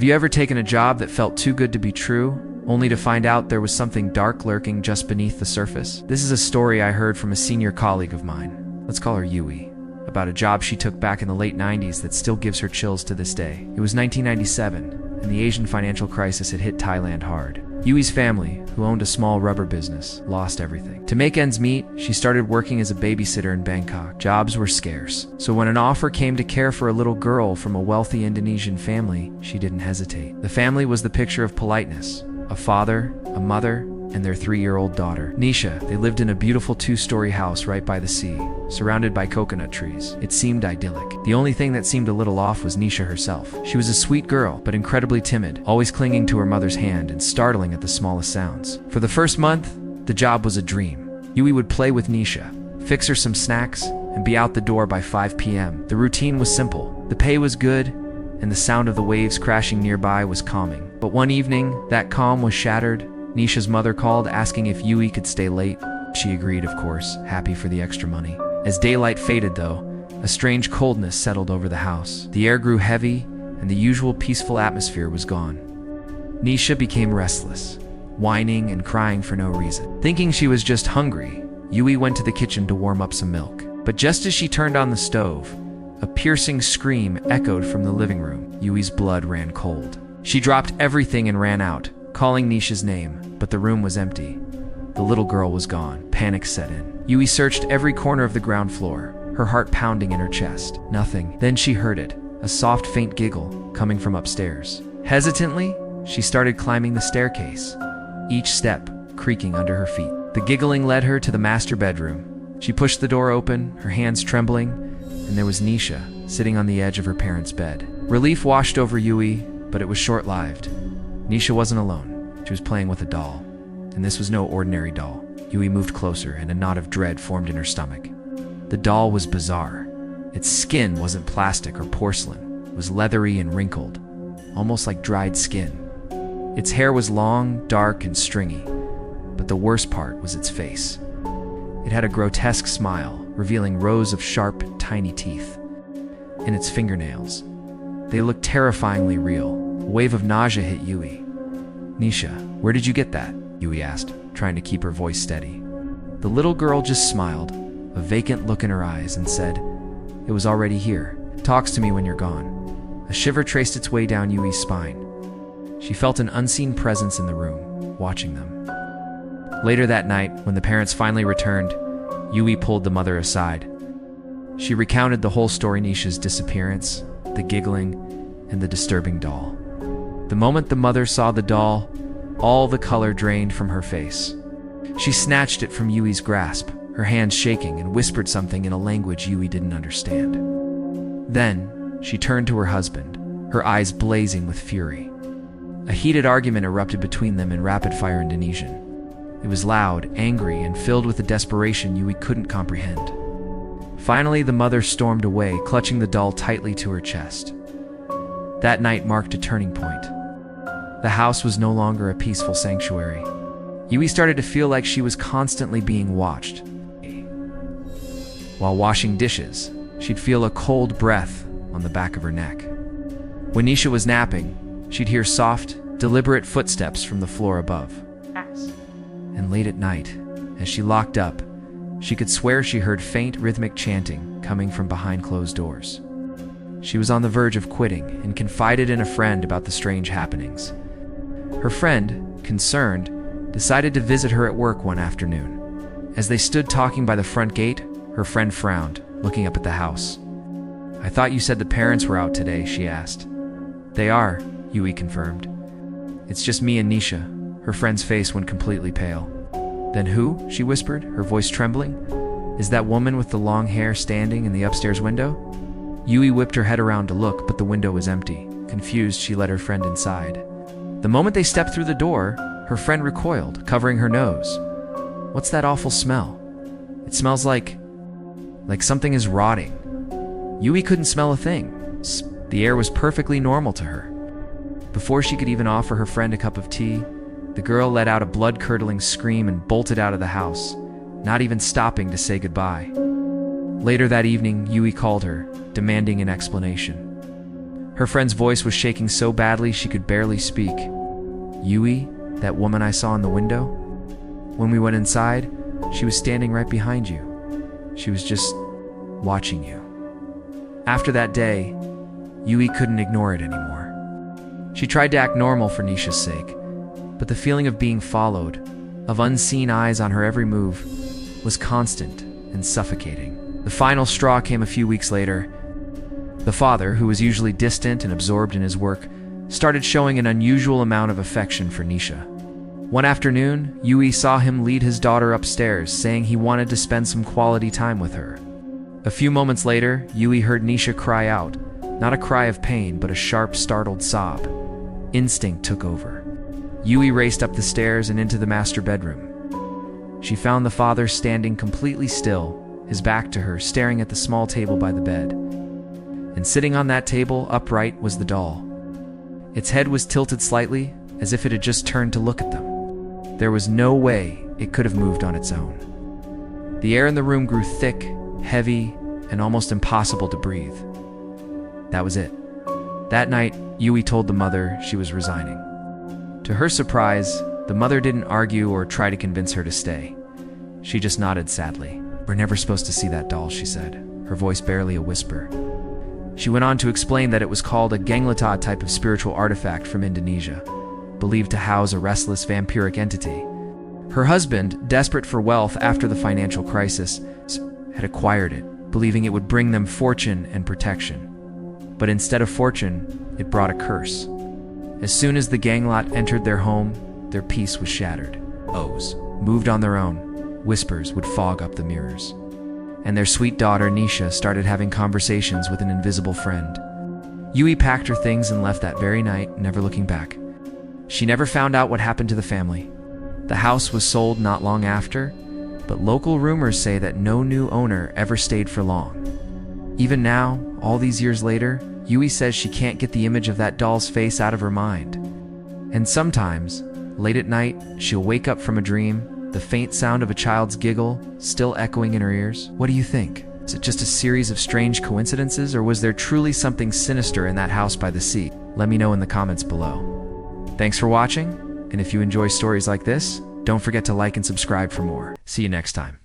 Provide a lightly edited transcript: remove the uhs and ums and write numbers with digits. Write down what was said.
Have you ever taken a job that felt too good to be true, only to find out there was something dark lurking just beneath the surface? This is a story I heard from a senior colleague of mine. Let's call her Yui. About a job she took back in the late 90s that still gives her chills to this day. It was 1997, and the Asian financial crisis had hit Thailand hard. Yui's family, who owned a small rubber business, lost everything. To make ends meet, she started working as a babysitter in Bangkok. Jobs were scarce, so when an offer came to care for a little girl from a wealthy Indonesian family, she didn't hesitate. The family was the picture of politeness: a father, a mother, and their 3-year-old daughter, Nisha. They lived in a beautiful 2-story house right by the sea, surrounded by coconut trees. It seemed idyllic. The only thing that seemed a little off was Nisha herself. She was a sweet girl, but incredibly timid, always clinging to her mother's hand and startling at the smallest sounds. For the first month, the job was a dream. Yui would play with Nisha, fix her some snacks, and be out the door by 5 p.m. The routine was simple. The pay was good, and the sound of the waves crashing nearby was calming. But one evening, that calm was shattered. Nisha's mother called, asking if Yui could stay late. She agreed, of course, happy for the extra money. As daylight faded, though, a strange coldness settled over the house. The air grew heavy, and the usual peaceful atmosphere was gone. Nisha became restless, whining and crying for no reason. Thinking she was just hungry, Yui went to the kitchen to warm up some milk. But just as she turned on the stove, a piercing scream echoed from the living room. Yui's blood ran cold. She dropped everything and ran out, calling Nisha's name, but the room was empty. The little girl was gone. Panic set in. Yui searched every corner of the ground floor, her heart pounding in her chest. Nothing. Then she heard it, a soft, faint giggle coming from upstairs. Hesitantly, she started climbing the staircase, each step creaking under her feet. The giggling led her to the master bedroom. She pushed the door open, her hands trembling, and there was Nisha, sitting on the edge of her parents' bed. Relief washed over Yui, but it was short-lived. Nisha wasn't alone. She was playing with a doll. And this was no ordinary doll. Yui moved closer, and a knot of dread formed in her stomach. The doll was bizarre. Its skin wasn't plastic or porcelain. It was leathery and wrinkled, almost like dried skin. Its hair was long, dark, and stringy. But the worst part was its face. It had a grotesque smile, revealing rows of sharp, tiny teeth. And its fingernails. They looked terrifyingly real. A wave of nausea hit Yui. "Nisha, where did you get that?" Yui asked, trying to keep her voice steady. The little girl just smiled, a vacant look in her eyes, and said, "It was already here. It talks to me when you're gone." A shiver traced its way down Yui's spine. She felt an unseen presence in the room, watching them. Later that night, when the parents finally returned, Yui pulled the mother aside. She recounted the whole story: Nisha's disappearance, the giggling, and the disturbing doll. The moment the mother saw the doll, all the color drained from her face. She snatched it from Yui's grasp, her hands shaking, and whispered something in a language Yui didn't understand. Then, she turned to her husband, her eyes blazing with fury. A heated argument erupted between them in rapid-fire Indonesian. It was loud, angry, and filled with a desperation Yui couldn't comprehend. Finally, the mother stormed away, clutching the doll tightly to her chest. That night marked a turning point. The house was no longer a peaceful sanctuary. Yui started to feel like she was constantly being watched. While washing dishes, she'd feel a cold breath on the back of her neck. When Nisha was napping, she'd hear soft, deliberate footsteps from the floor above. And late at night, as she locked up, she could swear she heard faint, rhythmic chanting coming from behind closed doors. She was on the verge of quitting and confided in a friend about the strange happenings. Her friend, concerned, decided to visit her at work one afternoon. As they stood talking by the front gate, her friend frowned, looking up at the house. "I thought you said the parents were out today," she asked. "They are," Yui confirmed. "It's just me and Nisha." Her friend's face went completely pale. "Then who?" she whispered, her voice trembling. "Is that woman with the long hair standing in the upstairs window?" Yui whipped her head around to look, but the window was empty. Confused, she led her friend inside. The moment they stepped through the door, her friend recoiled, covering her nose. "What's that awful smell?" "It smells like something is rotting." Yui couldn't smell a thing. The air was perfectly normal to her. Before she could even offer her friend a cup of tea, the girl let out a blood-curdling scream and bolted out of the house, not even stopping to say goodbye. Later that evening, Yui called her, demanding an explanation. Her friend's voice was shaking so badly she could barely speak. "Yui, that woman I saw in the window? When we went inside, she was standing right behind you. She was just watching you." After that day, Yui couldn't ignore it anymore. She tried to act normal for Nisha's sake, but the feeling of being followed, of unseen eyes on her every move, was constant and suffocating. The final straw came a few weeks later. The father, who was usually distant and absorbed in his work, started showing an unusual amount of affection for Nisha. One afternoon, Yui saw him lead his daughter upstairs, saying he wanted to spend some quality time with her. A few moments later, Yui heard Nisha cry out, not a cry of pain, but a sharp, startled sob. Instinct took over. Yui raced up the stairs and into the master bedroom. She found the father standing completely still, his back to her, staring at the small table by the bed. And sitting on that table, upright, was the doll. Its head was tilted slightly, as if it had just turned to look at them. There was no way it could have moved on its own. The air in the room grew thick, heavy, and almost impossible to breathe. That was it. That night, Yui told the mother she was resigning. To her surprise, the mother didn't argue or try to convince her to stay. She just nodded sadly. "We're never supposed to see that doll," she said, her voice barely a whisper. She went on to explain that it was called a ganglata type of spiritual artifact from Indonesia, believed to house a restless vampiric entity. Her husband, desperate for wealth after the financial crisis, had acquired it, believing it would bring them fortune and protection. But instead of fortune, it brought a curse. As soon as the ganglot entered their home, their peace was shattered. O's moved on their own. Whispers would fog up the mirrors. And their sweet daughter, Nisha, started having conversations with an invisible friend. Yui packed her things and left that very night, never looking back. She never found out what happened to the family. The house was sold not long after, but local rumors say that no new owner ever stayed for long. Even now, all these years later, Yui says she can't get the image of that doll's face out of her mind. And sometimes, late at night, she'll wake up from a dream, the faint sound of a child's giggle still echoing in her ears. What do you think? Is it just a series of strange coincidences, or was there truly something sinister in that house by the sea? Let me know in the comments below. Thanks for watching, and if you enjoy stories like this, don't forget to like and subscribe for more. See you next time.